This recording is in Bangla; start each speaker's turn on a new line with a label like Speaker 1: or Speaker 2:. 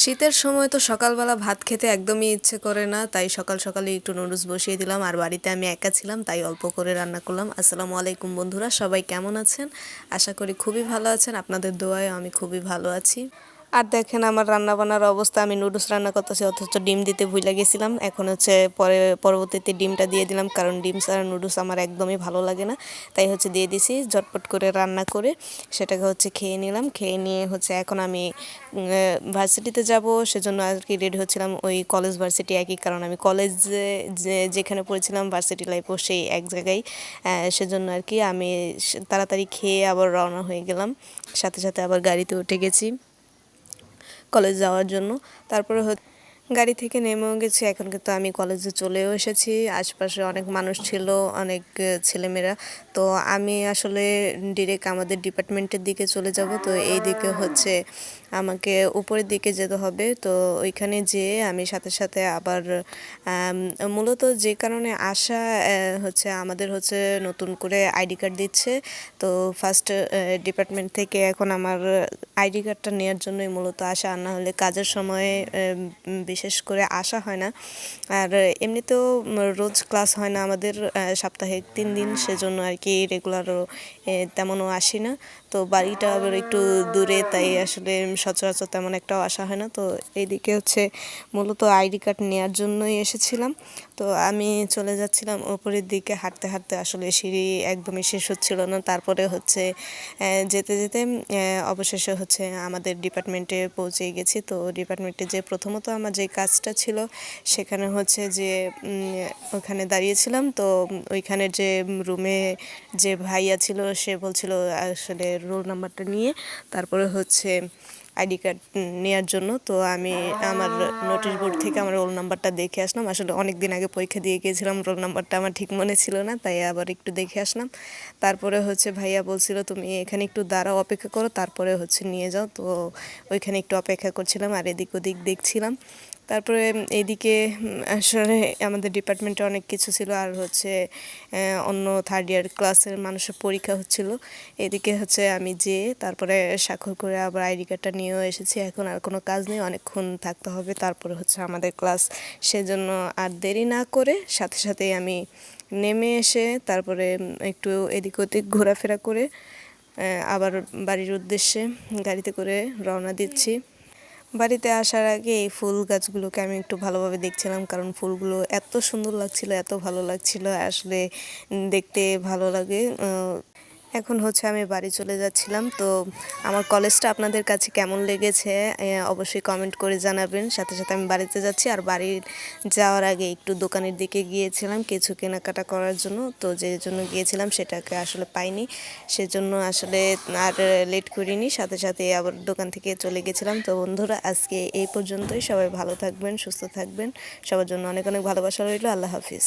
Speaker 1: শীতের সময় তো সকালবেলা ভাত খেতে একদমই ইচ্ছে করে না, তাই সকাল সকালই একটু নুডলস বসিয়ে দিলাম। আর বাড়িতে আমি একা ছিলাম, তাই অল্প করে রান্না করলাম। আসসালামু আলাইকুম বন্ধুরা, সবাই কেমন আছেন? আশা করি খুবই ভালো আছেন। আপনাদের দোয়ায় আমি খুবই ভালো আছি। আর দেখেন আমার রান্না বান্নার অবস্থা, আমি নুডলস রান্না করতেছি অথচ ডিম দিতে ভুলে গেছিলাম। এখন হচ্ছে পরবর্তীতে ডিমটা দিয়ে দিলাম, কারণ ডিম ছাড়া নুডলস আমার একদমই ভালো লাগে না। তাই হচ্ছে দিয়ে দিছি ঝটপট করে রান্না করে, সেটাকে হচ্ছে খেয়ে নিলাম। খেয়ে নিয়ে হচ্ছে এখন আমি ভার্সিটিতে যাব, সেজন্য আর কি রেডি হচ্ছিলাম। ওই কলেজ ভার্সিটি একই, কারণ আমি কলেজে যেখানে পড়েছিলাম ভার্সিটি লাইফও সেই এক জায়গায়। সেজন্য আর কি আমি তাড়াতাড়ি খেয়ে আবার রওনা হয়ে গেলাম, সাথে সাথে আবার গাড়িতে উঠে গেছি কলেজ যাওয়ার জন্য। তারপরে গাড়ি থেকে নেমেও গেছি। এখন কিন্তু আমি কলেজে চলেও এসেছি। আশপাশে অনেক মানুষ ছিল, অনেক ছেলেমেয়েরা। তো আমি আসলে ডিরেক্ট আমাদের ডিপার্টমেন্টের দিকে চলে যাব। তো এই দিকে হচ্ছে আমাকে উপরের দিকে যেতে হবে। তো ওইখানে যেয়ে আমি সাথে সাথে আবার মূলত যে কারণে আসা হচ্ছে আমাদের হচ্ছে নতুন করে আইডি কার্ড দিচ্ছে। তো ফার্স্ট ডিপার্টমেন্ট থেকে এখন আমার আইডি কার্ডটা নেওয়ার জন্যই মূলত আসা, আর না হলে কাজের সময় বিশেষ করে আসা হয় না। আর এমনিতেও রোজ ক্লাস হয় না আমাদের, সাপ্তাহিক 3 দিন, সেজন্য আর কি রেগুলারও তেমনও আসি না। তো বাড়িটা আবার একটু দূরে, তাই আসলে সচরাচর তেমন একটাও আসা হয় না। তো এইদিকে হচ্ছে মূলত আইডি কার্ড নেওয়ার জন্যই এসেছিলাম। তো আমি চলে যাচ্ছিলাম ওপরের দিকে, হাঁটতে হাঁটতে আসলে সিঁড়ি একদমই শেষ হচ্ছিল না। তারপরে হচ্ছে যেতে যেতে অবশেষে হচ্ছে আমাদের ডিপার্টমেন্টে পৌঁছে গেছি। তো ডিপার্টমেন্টে যে প্রথমত আমার যে কাজটা ছিল, সেখানে হচ্ছে যে ওখানে দাঁড়িয়েছিলাম। তো ওইখানের যে রুমে যে ভাইয়া ছিল, সে বলছিল আসলে রোল নাম্বারটা নিয়ে তারপরে হচ্ছে আইডি কার্ড নেওয়ার জন্য। তো আমি আমার নোটিশ বোর্ড থেকে আমার রোল নাম্বারটা দেখে আসলাম। আসলে অনেক দিন আগে পরীক্ষা দিয়ে গিয়েছিলাম, রোল নাম্বারটা আমার ঠিক মনে ছিল না, তাই আবার একটু দেখে আসলাম। তারপরে হচ্ছে ভাইয়া বলছিল তুমি এখানে একটু দাঁড়াও, অপেক্ষা করো, তারপরে হচ্ছে নিয়ে যাও। তো ওইখানে একটু অপেক্ষা করছিলাম আর এদিক ওদিক দেখছিলাম। তারপরে এইদিকে আসলে আমাদের ডিপার্টমেন্টে অনেক কিছু ছিল, আর হচ্ছে অন্য থার্ড ইয়ার ক্লাসের মানুষের পরীক্ষা হচ্ছিল। এদিকে হচ্ছে আমি যেয়ে তারপরে স্বাক্ষর করে আবার আইডি কার্ডটা নিয়েও এসেছি। এখন আর কোনো কাজ নেই, অনেকক্ষণ থাকতে হবে, তারপরে হচ্ছে আমাদের ক্লাস। সেজন্য আর দেরি না করে সাথে সাথেই আমি নেমে এসে তারপরে একটু এদিক ওদিক ঘোরাফেরা করে আবার বাড়ির উদ্দেশ্যে গাড়িতে করে রওনা দিচ্ছি। বাড়িতে আসার আগে এই ফুল গাছগুলোকে আমি একটু ভালোভাবে দেখছিলাম, কারণ ফুলগুলো এত সুন্দর লাগছিল, এত ভালো লাগছিল, আসলে দেখতে ভালো লাগে। এখন হচ্ছে আমি বাড়ি চলে যাচ্ছিলাম। তো আমার কলেজটা আপনাদের কাছে কেমন লেগেছে অবশ্যই কমেন্ট করে জানাবেন। সাথে সাথে আমি বাড়িতে যাচ্ছি, আর বাড়ির যাওয়ার আগে একটু দোকানের দিকে গিয়েছিলাম কিছু কেনাকাটা করার জন্য। তো যে জন্য গিয়েছিলাম সেটাকে আসলে পাইনি, সেজন্য আসলে আর লেট করিনি, সাথে সাথে আবার দোকান থেকে চলে গেছিলাম। তো বন্ধুরা, আজকে এই পর্যন্তই। সবাই ভালো থাকবেন, সুস্থ থাকবেন। সবার জন্য অনেক অনেক ভালোবাসা রইল। আল্লাহ হাফিজ।